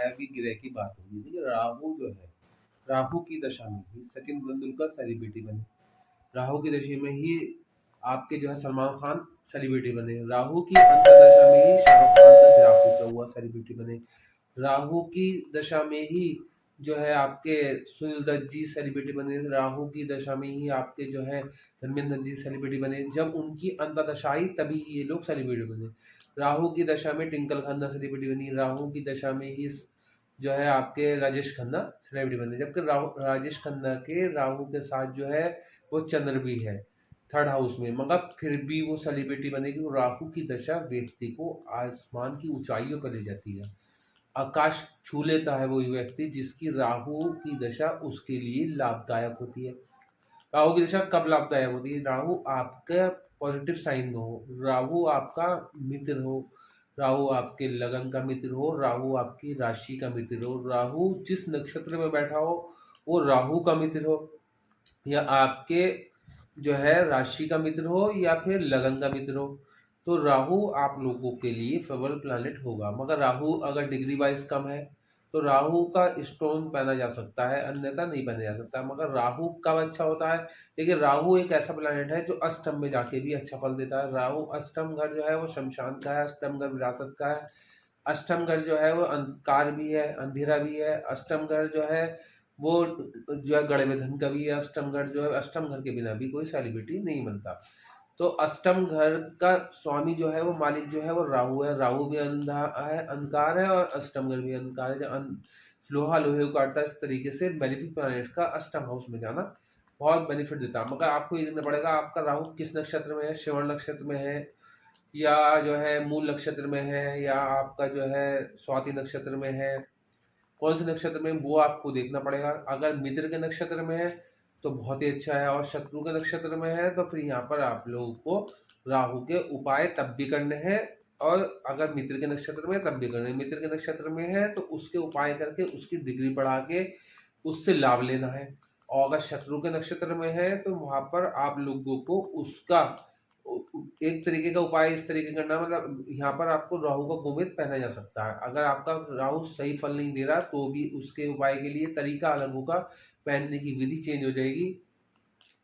मायावी ग्रह की बात होगी। देखिए राहु जो है, राहु की दशा में ही सचिन तेंदुलकर सेलिब्रिटी बने, राहु की दशा में ही आपके जो है सलमान खान सेलिब्रिटी बने, राहु की अंतर्दशा में ही शाहरुख खान का गिराफू जो हुआ सेलिब्रिटी बने, राहु की दशा में ही जो है आपके सुनील दत्त जी सेलिब्रिटी बने, राहु की दशा में ही आपके जो है धर्मेंद्र जी सेलिब्रिटी बने। जब उनकी अंतर्दशा आई तभी ये लोग सेलिब्रिटी बने। राहु की दशा में टिंकल खन्ना सेलिब्रिटी बनी, राहु की दशा में ही जो है आपके राजेश खन्ना सेलिब्रिटी बने। जबकि राजेश खन्ना के राहु के साथ जो है वो चंद्र भी है थर्ड हाउस में, मगर फिर भी वो सेलिब्रिटी बनेगी। वो राहु की दशा व्यक्ति को आसमान की ऊंचाइयों पर ले जाती है, आकाश छू लेता है वही व्यक्ति जिसकी राहु की दशा उसके लिए लाभदायक होती है। राहु की दशा कब लाभदायक होती है? राहु आपका पॉजिटिव साइन में हो, राहु आपका मित्र हो, राहु आपके लगन का मित्र हो, राहु आपकी राशि का मित्र हो, राहु जिस नक्षत्र में बैठा हो वो राहु का मित्र हो, या आपके जो है राशि का मित्र हो या फिर लगन का मित्र हो, तो राहु आप लोगों के लिए फेवरेबल प्लैनेट होगा। मगर राहु अगर डिग्री वाइज कम है तो राहु का स्टोन पहना जा सकता है, अन्यथा नहीं पहना जा सकता। मगर राहु कब अच्छा होता है? देखिए राहु एक ऐसा प्लैनेट है जो अष्टम में जाके भी अच्छा फल देता है। राहु अष्टम घर जो है वो शमशान का है, अष्टम घर विरासत का है, अष्टम घर जो है वो अंधकार भी है, अंधेरा भी है, अष्टम घर जो है वो जो है गड़े में धन का भी है, अष्टम घर जो है, अष्टम घर के बिना भी कोई सेलिब्रिटी नहीं बनता। तो अष्टम घर का स्वामी जो है वो मालिक जो है वो राहु है, राहु भी अंधा है, अंधकार है, और अष्टम घर भी अंधकार है। लोहा लोहे को काटता है, इस तरीके से बेनिफिक प्लैनेट का अष्टम हाउस में जाना बहुत बेनिफिट देता है। मगर आपको ये देखना पड़ेगा आपका राहु किस नक्षत्र में है, श्रवण नक्षत्र में है, या जो है मूल नक्षत्र में है, या आपका जो है स्वाति नक्षत्र में है, कौन से नक्षत्र में, वो आपको देखना पड़ेगा। अगर मित्र के नक्षत्र में है तो बहुत ही अच्छा है, और शत्रु के नक्षत्र में है तो फिर यहाँ पर आप लोगों को राहु के उपाय तब भी करने हैं, और अगर मित्र के नक्षत्र में है तब भी करने हैं। मित्र के नक्षत्र में है तो उसके उपाय करके उसकी डिग्री बढ़ा के उससे लाभ लेना है, और अगर शत्रु के नक्षत्र में है तो वहाँ पर आप लोगों को उसका एक तरीके का उपाय इस तरीके करना, मतलब यहाँ पर आपको राहु का गोमेद पहना जा सकता है। अगर आपका राहु सही फल नहीं दे रहा तो भी उसके उपाय के लिए तरीका अलग होगा, पहनने की विधि चेंज हो जाएगी,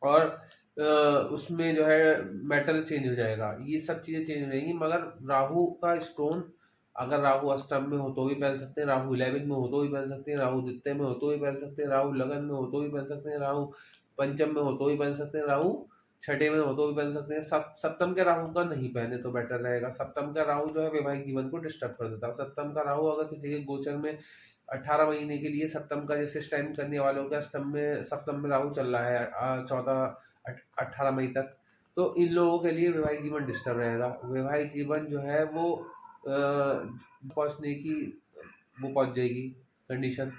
और उसमें जो है मेटल चेंज हो जाएगा, ये सब चीज़ें चेंज हो जाएंगी। मगर राहु का स्टोन अगर राहु अष्टम में हो तो भी पहन सकते हैं, राहु 11 में हो तो भी पहन सकते हैं, राहु द्वितीय में हो तो भी पहन सकते हैं, राहु लगन में हो तो भी पहन सकते हैं, राहु पंचम में हो तो भी पहन सकते हैं, राहु छठे में हो तो भी पहन सकते हैं। सप्तम के राहु का नहीं पहने तो बेटर रहेगा। सप्तम का राहु जो है वैवाहिक जीवन को डिस्टर्ब कर देता है। सप्तम का राहु अगर किसी के गोचर में 18 महीने के लिए सप्तम का जैसे स्टैंड करने वालों का सप्तम में राहु चल रहा है 18 मई तक, तो इन लोगों के लिए वैवाहिक जीवन डिस्टर्ब रहेगा। वैवाहिक जीवन जो है वो पहुंचने की वो पहुंच जाएगी कंडीशन।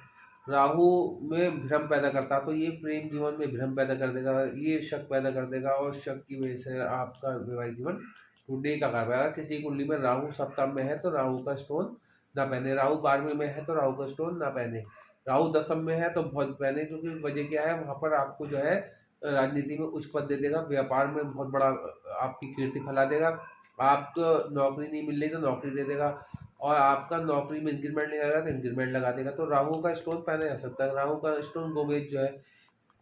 राहु में भ्रम पैदा करता, तो ये प्रेम जीवन में भ्रम पैदा कर देगा, ये शक पैदा कर देगा, और शक की वजह से आपका वैवाहिक जीवन टूटने का कारण है। किसी कुंडली में राहु सप्तम में है तो राहु का स्टोन ना पहने, राहु 12वें में है तो राहु का स्टोन ना पहने, राहु दसम में है तो बहुत पहने, क्योंकि वजह क्या है, वहाँ पर आपको जो है राजनीति में उच्च पद दे देगा, व्यापार में बहुत बड़ा आपकी कीर्ति फैला देगा, आपको नौकरी नहीं मिल रही तो नौकरी दे देगा, और आपका नौकरी में इंक्रीमेंट नहीं आएगा तो इंक्रीमेंट लगा देगा। तो राहु का स्टोन पहना जा सकता है। राहु का स्टोन गोमेद जो है,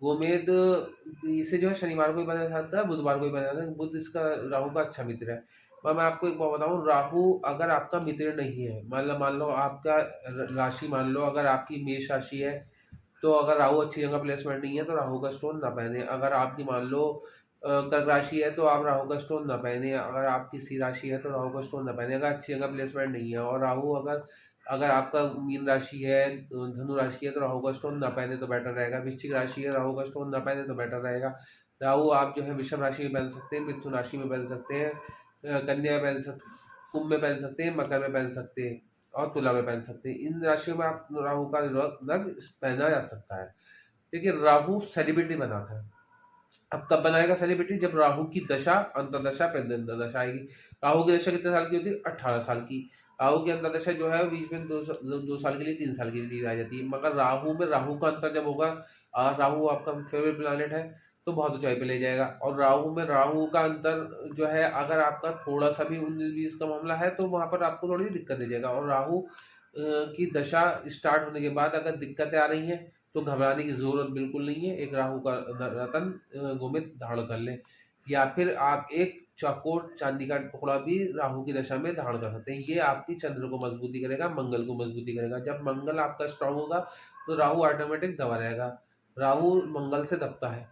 गोमेद इसे जो है शनिवार को ही पहना जा सकता है, बुधवार को ही पहना जा सकता है। बुध इसका राहु का अच्छा मित्र है। पर मैं आपको एक बात बताऊँ, राहु अगर आपका मित्र नहीं है, मान लो आपका राशि, मान लो अगर आपकी मेष राशि है तो अगर राहु अच्छी जगह प्लेसमेंट नहीं है तो राहु का स्टोन ना पहने। अगर आपकी मान लो कर्क राशि है तो आप राहु का स्टोन ना पहने। अगर आपकी सिंह राशि है तो राहु का स्टोन ना पहने, अगर अच्छी जगह प्लेसमेंट नहीं है। और राहु अगर अगर आपका मीन राशि है, धनु राशि है, तो राहु का स्टोन ना पहने तो बेटर रहेगा। वृश्चिक राशि है, राहु का स्टोन ना पहने तो बेटर रहेगा। राहु आप जो है वृषभ राशि में पहन सकते हैं, मिथुन राशि में पहन सकते हैं, कन्या में पहन सकते, कुंभ में पहन सकते हैं, मकर में पहन सकते हैं, और तुला में पहन सकते हैं। इन राशियों में आप राहु का रंग पहना जा सकता है। देखिए राहु सेलिब्रिटी बनाता है। अब कब बनाएगा सेलिब्रिटी? जब राहु की दशा, अंतरदशा, दशा आएगी। राहु की दशा कितने साल की होती है? 18 साल की। राहु की अंतरदशा जो है बीच में 2 साल के लिए, 3 साल के लिए आ जाती है। मगर राहु में राहु का अंतर जब होगा, राहु आपका फेवरेट प्लैनेट है तो बहुत ऊंचाई पे ले जाएगा। और राहु में राहु का अंतर जो है, अगर आपका थोड़ा सा भी 19-20 का मामला है तो वहां पर आपको थोड़ी सी दिक्कत दे जाएगा। और राहु की दशा स्टार्ट होने के बाद अगर दिक्कतें आ रही हैं तो घबराने की ज़रूरत बिल्कुल नहीं है। एक राहु का रतन गोमित धारण कर लें, या फिर आप एक चौकोर चांदी का टुकड़ा भी राहु की दशा में धारण कर सकते हैं। ये आपकी चंद्र को मजबूती करेगा, मंगल को मजबूती करेगा। जब मंगल आपका स्ट्रांग होगा तो राहु ऑटोमेटिक दबा रहेगा। राहु मंगल से दबता है।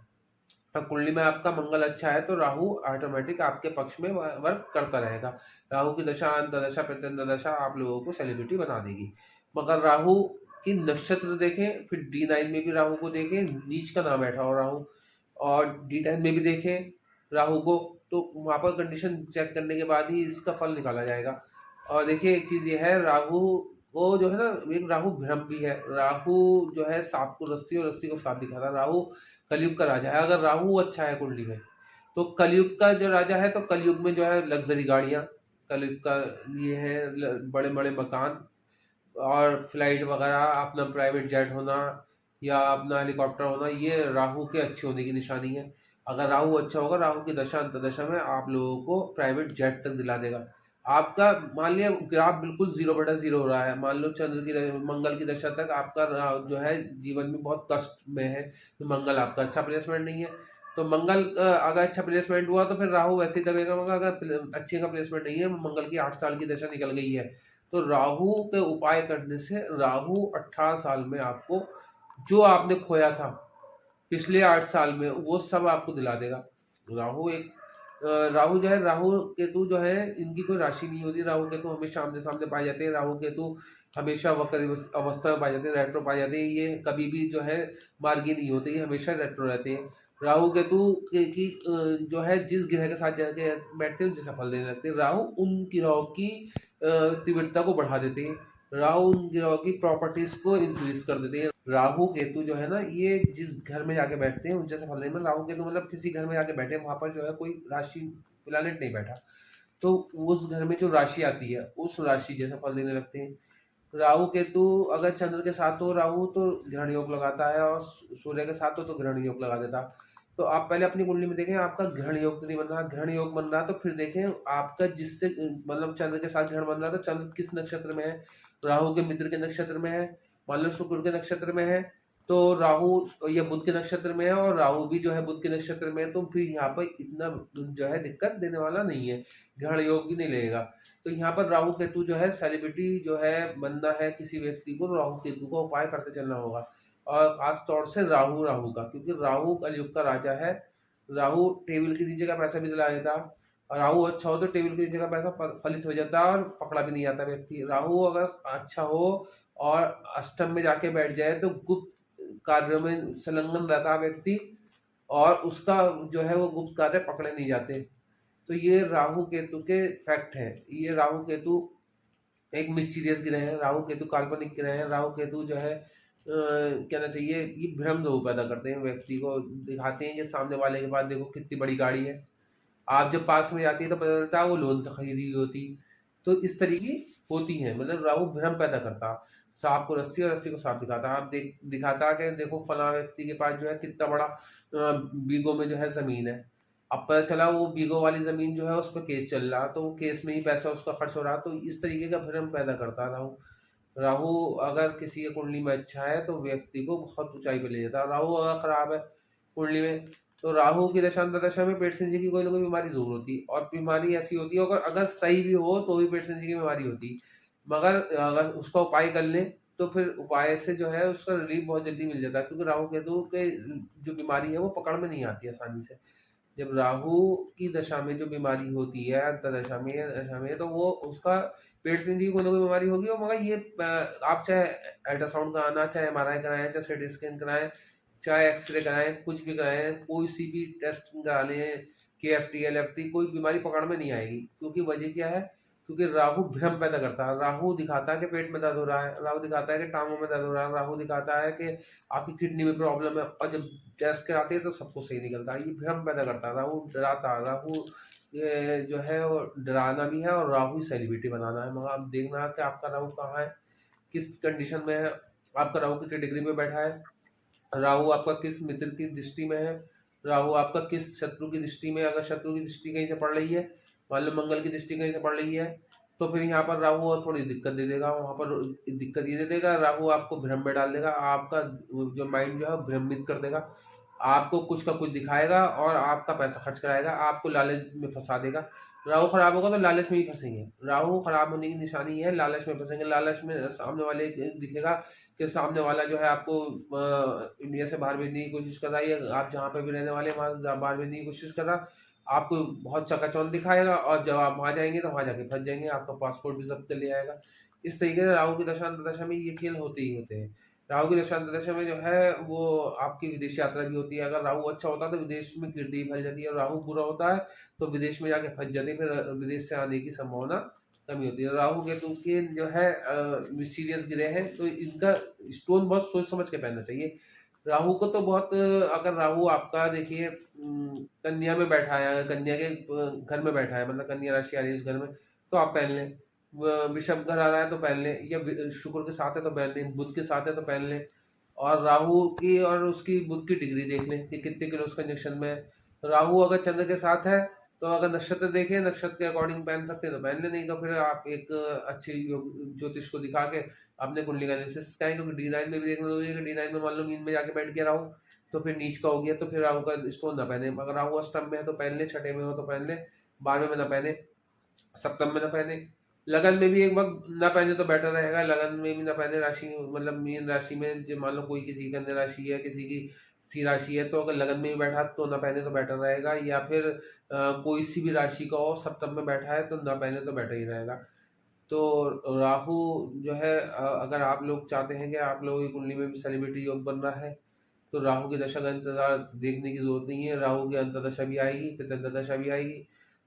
कुंडली में आपका मंगल अच्छा है तो राहु ऑटोमेटिक आपके पक्ष में वर्क करता रहेगा। राहु की दशा, अंतर्दशा, प्रत्यंतदशा आप लोगों को सेलिब्रिटी बना देगी। मगर राहु की नक्षत्र देखें, फिर D9 में भी राहु को देखें, नीच का नाम बैठा हो राहु, और D10 में भी देखें राहु को, तो वहाँ पर कंडीशन चेक करने के बाद ही इसका फल निकाला जाएगा। और देखिए एक चीज़ ये है, राहु वो जो है ना, एक राहु भ्रम भी है। राहु जो है सांप को रस्सी और रस्सी को सांप दिखाता है। राहु कलयुग का राजा है। अगर राहु अच्छा है कुंडली में तो कलयुग का जो राजा है, तो कलयुग में जो है लग्जरी गाड़ियाँ, कलयुग का ये है बड़े बड़े मकान और फ्लाइट वगैरह, अपना प्राइवेट जेट होना या अपना हेलीकॉप्टर होना, ये राहु के अच्छे होने की निशानी है। अगर राहु अच्छा होगा, राहु की दशा अंतर्दशा में आप लोगों को प्राइवेट जेट तक दिला देगा। आपका मान लिया ग्राफ बिल्कुल 0/0 हो रहा है, मान लो चंद्र की मंगल की दशा तक आपका जो है जीवन में बहुत कष्ट में है, तो मंगल आपका अच्छा प्लेसमेंट नहीं है। तो मंगल अगर अच्छा प्लेसमेंट हुआ तो फिर राहु वैसे ही दबेगा। मगर अगर अच्छे का प्लेसमेंट नहीं है, मंगल की 8 साल की दशा निकल गई है, तो राहु के उपाय करने से राहु 18 साल में आपको जो आपने खोया था पिछले 8 साल में, वो सब आपको दिला देगा। राहु एक राहु जो है, राहु केतु जो है, इनकी कोई राशि नहीं होती। राहु केतु हमेशा आमने सामने पाए जाते हैं। राहु केतु हमेशा वक्र अवस्था में पाए जाते हैं, रेट्रो पाए जाते हैं। ये कभी भी जो है मार्गी नहीं होते, ये हमेशा रेट्रो रहते हैं। राहु केतु की जो है जिस ग्रह के साथ जाके बैठते हैं उनसे सफल देने लगते हैं। राहु उन ग्रहों की तीव्रता को बढ़ा देते हैं। राहु उन ग्रहों की प्रॉपर्टीज को इंक्रीज कर देते हैं। राहु केतु जो है ना, ये जिस घर में जाके बैठते हैं उनसे सफल नहीं। मतलब राहु केतु मतलब किसी घर में जाके बैठे, वहां पर जो है कोई राशि प्लानेट नहीं बैठा, तो उस घर में जो राशि आती है उस राशि जैसा फल देने लगते हैं। राहु केतु अगर चंद्र के साथ हो राहु तो ग्रहण योग लगाता है, और सूर्य के साथ हो तो ग्रहण योग लगा देता। तो आप पहले अपनी कुंडली में देखें आपका ग्रहण योग तो नहीं बन रहा। ग्रहण योग बन रहा तो फिर देखें आपका जिससे मतलब चंद्र के साथ ग्रहण बन रहा, तो चंद्र किस नक्षत्र में है। राहु के मित्र के नक्षत्र में है, मान लो शुक्र के नक्षत्र में है, तो राहु या बुध के नक्षत्र में है, और राहु भी जो है बुध के नक्षत्र में है, तो फिर यहाँ पर इतना जो है दिक्कत देने वाला नहीं है, ग्रहण योग भी नहीं लगेगा। तो यहाँ पर राहु केतु जो है सेलिब्रिटी जो है बनना है किसी व्यक्ति को, राहु केतु का उपाय करते चलना होगा। और खास तौर से राहु राहु का, क्योंकि राहु कलयुग का राजा है। राहु टेबल के नीचे का पैसा भी दिला देता, और राहु अच्छा हो तो टेबल के नीचे का पैसा फलित हो जाता है और पकड़ा भी नहीं आता व्यक्ति। राहु अगर अच्छा हो और अष्टम में जाके बैठ जाए तो गुप्त कार्यों में संलग्न रहता व्यक्ति, और उसका जो है वो गुप्त कार्य पकड़े नहीं जाते। तो ये राहु केतु के फैक्ट है। ये राहु केतु एक मिस्टीरियस ग्रह है। राहु केतु काल्पनिक ग्रह है। राहु केतु जो है कहना चाहिए ये भ्रम जो पैदा करते हैं, व्यक्ति को दिखाते हैं कि सामने वाले के पास देखो कितनी बड़ी गाड़ी है, आप जब पास में जाती है तो पता चलता है वो लोन से खरीदी हुई होती। तो इस तरीके होती हैं, मतलब राहु भ्रम पैदा करता। सांप को रस्सी और रस्सी को सांप दिखाता। आप दिखाता कि देखो फला व्यक्ति के पास जो है कितना बड़ा बीघों में जो है जमीन है। अब पता चला वो बीघों वाली जमीन जो है उस पर केस चल रहा, तो वो केस में ही पैसा उसका खर्च हो रहा। तो इस तरीके का भ्रम पैदा करता राहु। राहु अगर किसी की कुंडली में अच्छा है तो व्यक्ति को बहुत ऊंचाई पे ले जाता है। राहु अगर खराब है कुंडली में, तो राहु की दशा में पेट संजी की कोई ना कोई बीमारी जरूर होती, और बीमारी ऐसी होती है अगर सही भी हो तो भी पेट संजी की बीमारी होती। मगर अगर उसका उपाय कर लें तो फिर उपाय से जो है उसका रिलीफ बहुत जल्दी मिल जाता है, क्योंकि राहु केतु के जो बीमारी है वो पकड़ में नहीं आती आसानी से। जब राहु की दशा में जो बीमारी होती है दशा में तो वो उसका पेट से की कोई ना कोई बीमारी होगी। और मगर ये आप चाहे अल्ट्रासाउंड कराना, चाहे MRI कराएं, चाहे CT स्कैन कराएं, चाहे एक्सरे कराएं, कुछ भी कराएं, कोई सी भी टेस्ट करा लें, KFT LFT, कोई बीमारी पकड़ में नहीं आएगी। क्योंकि वजह क्या है, क्योंकि राहु भ्रम पैदा करता है। राहु दिखाता है कि पेट में दर्द हो रहा है, राहु दिखाता है कि टांगों में दर्द हो रहा है, राहु दिखाता है कि आपकी किडनी में प्रॉब्लम है, और जब टेस्ट कराते हैं तो सब कुछ सही निकलता है। ये भ्रम पैदा करता है, राहु डराता है। राहु जो है वो डराना भी है, और राहु ही सेलिब्रिटी बनाना है। मगर आप देखना है कि आपका राहु कहाँ है, किस कंडीशन में है, आपका राहु कितनी डिग्री में बैठा है, राहु आपका किस मित्र की दृष्टि में है, राहु आपका किस शत्रु की दृष्टि में। अगर शत्रु की दृष्टि कहीं से पड़ रही है, मान लो मंगल की दृष्टि कहीं से पड़ रही है, तो फिर यहाँ पर राहु और थोड़ी दिक्कत दे देगा, वहाँ पर दिक्कत ये दे देगा, राहु आपको भ्रम में डाल देगा, आपका जो माइंड जो है भ्रमित कर देगा, आपको कुछ का कुछ दिखाएगा और आपका पैसा खर्च कराएगा, आपको लालच में फंसा देगा। राहु खराब होगा तो लालच में ही फंसेंगे। राहु खराब होने की निशानी है लालच में फंसेंगे। लालच में सामने वाले दिखेगा कि सामने वाला जो है आपको इंडिया से बाहर भेजने की कोशिश कर रहा है, या आप जहाँ पे भी रहने वाले हैं वहाँ बाहर भेजने की कोशिश कर रहा, आपको बहुत चकाचौंध दिखाएगा, और जब आप वहाँ जाएंगे तो वहाँ जाके फंस जाएंगे, आपका पासपोर्ट भी जब्त कर लिया आएगा। इस तरीके से राहु की दशा अंतर्दशा में ये खेल होते ही होते हैं। राहु की दशा अंतर्दशा में जो है वो आपकी विदेश यात्रा भी होती है। अगर राहु अच्छा होता है तो विदेश में कीर्ति फैल जाती है, और राहु बुरा होता है तो विदेश में जाके फंस जाते हैं, फिर विदेश से आने की संभावना कमी होती है। राहु केतु के जो है मिस्टीरियस ग्रह है, तो इनका स्टोन बहुत सोच समझ के पहनना चाहिए। राहु को तो बहुत अगर राहु आपका देखिए कन्या में बैठा है, अगर कन्या के घर में बैठा है, मतलब कन्या राशि आ रही है उस घर में, तो आप पहन लें। वृषभ घर आ रहा है तो पहन लें, या शुक्र के साथ है तो पहन लें, बुध के साथ है तो पहन लें। और राहु की और उसकी बुध की डिग्री देख लें कि कितने किलो उसका कंजक्शन में है। तो राहु अगर चंद्र के साथ है तो अगर नक्षत्र देखें, नक्षत्र के अकॉर्डिंग पहन सकते हैं तो पहन लें, नहीं तो फिर आप एक अच्छे ज्योतिष को दिखा के अपने कुंडली का एनालिसिस करें, क्योंकि डी9 में भी देखना जरूरी है कि डी9 में मान लो नींद में जाके बैठ गया राहु तो फिर नीच का हो गया, तो फिर राहु का स्टोन ना पहने। अगर राहु अष्टम में है तो पहन ले, छठे में हो तो पहन ले, 12वें में ना पहने, सप्तम में ना पहने, लगन में भी एक वक्त ना पहने तो बेटर रहेगा। लगन में भी ना पहने, राशि मतलब मीन राशि में जो मान लो कोई किसी की कन्या राशि है, किसी की सी राशि है, तो अगर लगन में भी बैठा तो ना पहने तो बेटर रहेगा। या फिर कोई सी भी राशि का हो सप्तम में बैठा है तो ना पहने तो बेटर ही रहेगा। तो राहु जो है अगर आप लोग चाहते हैं कि आप लोगों की कुंडली में भी सेलिब्रिटी योग बन रहा है, तो राहु की दशा का इंतजार देखने की जरूरत नहीं है। राहु की अंतर्दशा भी आएगी, फिर अंतर्दशा भी आएगी,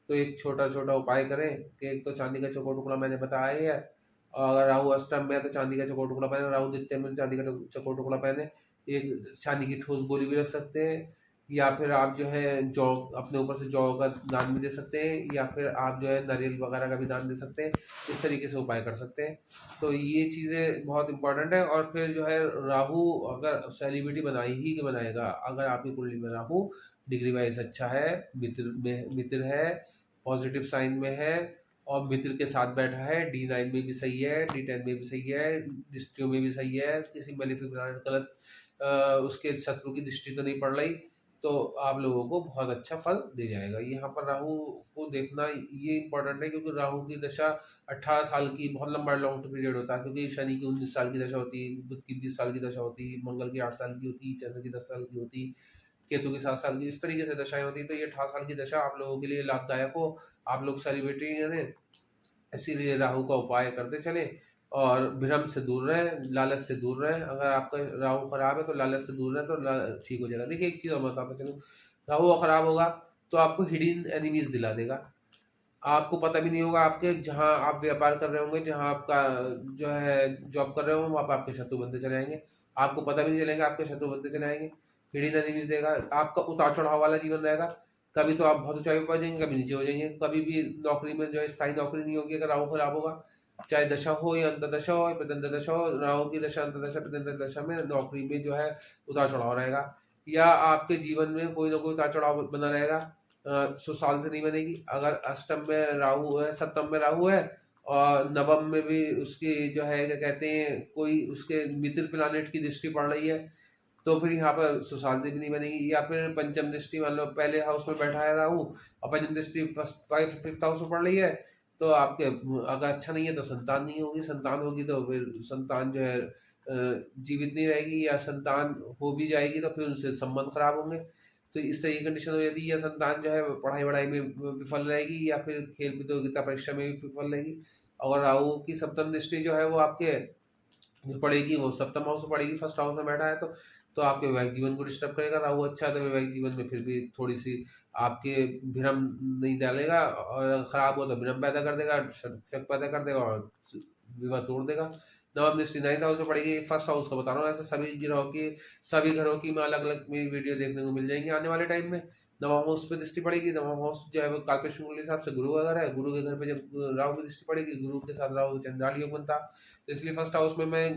तो एक छोटा छोटा उपाय करें कि एक तो चांदी का चौकोर टुकड़ा मैंने बताया ही है, और अगर राहु अष्टम में है तो चांदी का चौकोर टुकड़ा पहने, राहु द्वितीय में चांदी का चौकोर टुकड़ा पहने, एक चांदी की ठोस गोली भी रख सकते हैं, या फिर आप जो है जौ अपने ऊपर से जौ का दान भी दे सकते हैं, या फिर आप जो है नारियल वगैरह का भी दान दे सकते हैं। इस तरीके से उपाय कर सकते हैं। तो ये चीज़ें बहुत इंपॉर्टेंट है। और फिर जो है राहु अगर सेलिब्रिटी बनाई ही कि बनाएगा, अगर आपकी कुंडली में राहु डिग्री वाइज अच्छा है, मित्र है, पॉजिटिव साइन में है, और मित्र के साथ बैठा है, डी9 में भी सही है, डी10 में भी सही है, दृष्टियों में भी सही है, किसी मेलेफिक प्लैनेट गलत उसके शत्रु की दृष्टि तो नहीं पड़ रही, तो आप लोगों को बहुत अच्छा फल दे जाएगा। यहाँ पर राहु को देखना ये इंपॉर्टेंट है, क्योंकि राहु की दशा 18 साल की बहुत लंबा लॉन्ग पीरियड होता है, क्योंकि शनि की 19 साल की दशा होती है, बुध की 20 साल की दशा होती है, मंगल की 8 साल की होती है, चंद्र की 10 साल की होती है, केतु की 7 साल की, इस तरीके से दशाएं होती है। तो ये 18 साल की दशा आप लोगों के लिए लाभदायक हो, आप लोग सेलिब्रिटी हैं, इसीलिए राहु का उपाय करते चलें, और भ्रम से दूर रहें, लालच से दूर रहें। अगर आपका राहु खराब है तो लालच से दूर रहें, तो ठीक हो जाएगा। देखिए एक चीज़ और बताता चलूँ, राहु खराब होगा तो आपको हिडन एनिमीज दिला देगा, आपको पता भी नहीं होगा, आपके जहाँ आप व्यापार कर रहे होंगे, जहाँ आपका जो है जॉब कर रहे होंगे, वहाँ पर आपके शत्रु बनते चले आएंगे, आपको पता भी नहीं चलेगा, आपके शत्रु बनते चले आएंगे। हिडन एनिमीज देगा, आपका उतार चढ़ाव वाला जीवन रहेगा, कभी तो आप बहुत ऊंचाई पर पहुंच जाएंगे, कभी नीचे हो जाएंगे, कभी भी नौकरी में जो है स्थायी नौकरी नहीं होगी अगर राहु खराब होगा। चाहे दशा हो या अंतर्दशा हो या प्रत्यंतर दशा हो, राहु की दशा अंतर्दशा प्रत्यंतर दशा में नौकरी में जो है उतार चढ़ाव रहेगा, या आपके जीवन में कोई ना कोई उतार चढ़ाव बना रहेगा। सुशाल से नहीं बनेगी। अगर अष्टम में राहु है, सप्तम में राहु है, और नवम में भी उसकी जो है क्या कहते हैं कोई उसके मित्र प्लानेट की दृष्टि पड़ रही है, तो फिर यहाँ पर सुशांति भी नहीं बनेगी। या फिर पंचम दृष्टि मान लो पहले हाउस में बैठा है राहु, और पंचम दृष्टि फिफ्थ हाउस में पड़ रही है, तो आपके अगर अच्छा नहीं है तो संतान नहीं होगी, संतान होगी तो फिर संतान जो है जीवित नहीं रहेगी, या संतान हो भी जाएगी तो फिर उनसे संबंध खराब होंगे। तो इस तरह की कंडीशन हो जाती है, या संतान जो है पढ़ाई वढ़ाई में विफल रहेगी, या फिर खेल प्रतियोगिता परीक्षा में भी विफल रहेगी। और राहु की सप्तम दृष्टि जो है वो आपके जो पड़ेगी वो सप्तम हाउस में पड़ेगी, फर्स्ट हाउस में बैठा है, तो आपके वैवाहिक जीवन को डिस्टर्ब करेगा। राहु अच्छा है तो वैवाहिक जीवन में फिर भी थोड़ी सी आपके भ्रम नहीं डालेगा, और खराब हो तो भ्रम पैदा कर देगा, शक पैदा कर देगा, और विवाह तोड़ देगा। नवम दृष्टि 9th हाउस में पड़ेगी, फर्स्ट हाउस का बता रहा हूँ, ऐसे सभी घरों की मैं अलग अलग मेरी वीडियो देखने को मिल जाएंगी आने वाले टाइम में। नवम हाउस पे दृष्टि पड़ेगी, नवम हाउस जो है वो कालपेश के हिसाब से गुरु का घर है, गुरु के घर पे जब राहु की दृष्टि पड़ेगी, गुरु के साथ राहु चंद्राल योग बनता, तो इसलिए फर्स्ट हाउस में मैं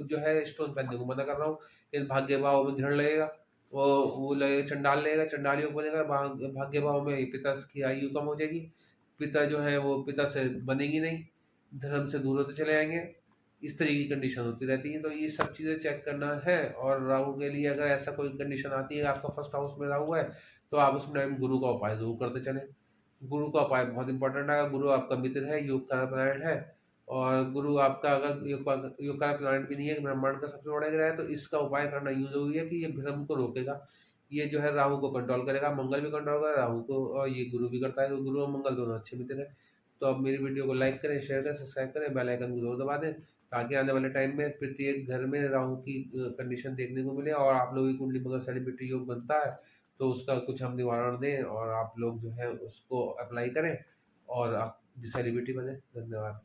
जो है स्टोन पहनने को मना कर रहा हूँ। इन भाग्य भाव में ग्रहण लगेगा, वो लगेगा चंडाल, लगेगा चंडाल योग बनेगा, भाग्य भाव में पिता की आयु कम हो जाएगी, पिता जो है वो पिता से बनेगी नहीं, धर्म से दूर होते चले जाएंगे। इस तरीके की कंडीशन होती रहती है, तो ये सब चीज़ें चेक करना है। और राहु के लिए अगर ऐसा कोई कंडीशन आती है कि आपका फर्स्ट हाउस में राहु है, तो आप उस टाइम गुरु का उपाय जरूर करते चलें। गुरु का उपाय बहुत इंपॉर्टेंट है। गुरु आपका मित्र है, योग का प्लैनेट है, और गुरु आपका अगर योग का प्लैनेट भी नहीं है, ब्रह्मांड का सबसे बड़ा ग्रह है, तो इसका उपाय करना यूँ जरूरी है कि ये भ्रम को रोकेगा। ये जो है राहु को कंट्रोल करेगा, मंगल भी कंट्रोल करेगा राहु को, और ये गुरु भी करता है, तो गुरु और मंगल दोनों अच्छे मित्र हैं। तो आप मेरी वीडियो को लाइक करें, शेयर करें, सब्सक्राइब करें, बेल आइकन को जरूर दबा दें, ताकि आने वाले टाइम में प्रत्येक घर में राहु की कंडीशन देखने को मिले, और आप लोगों की कुंडली में अगर सेलिब्रिटी योग बनता है तो उसका कुछ हम निवारण दें, और आप लोग जो है उसको अप्लाई करें और आप सेलिब्रिटी बने। धन्यवाद।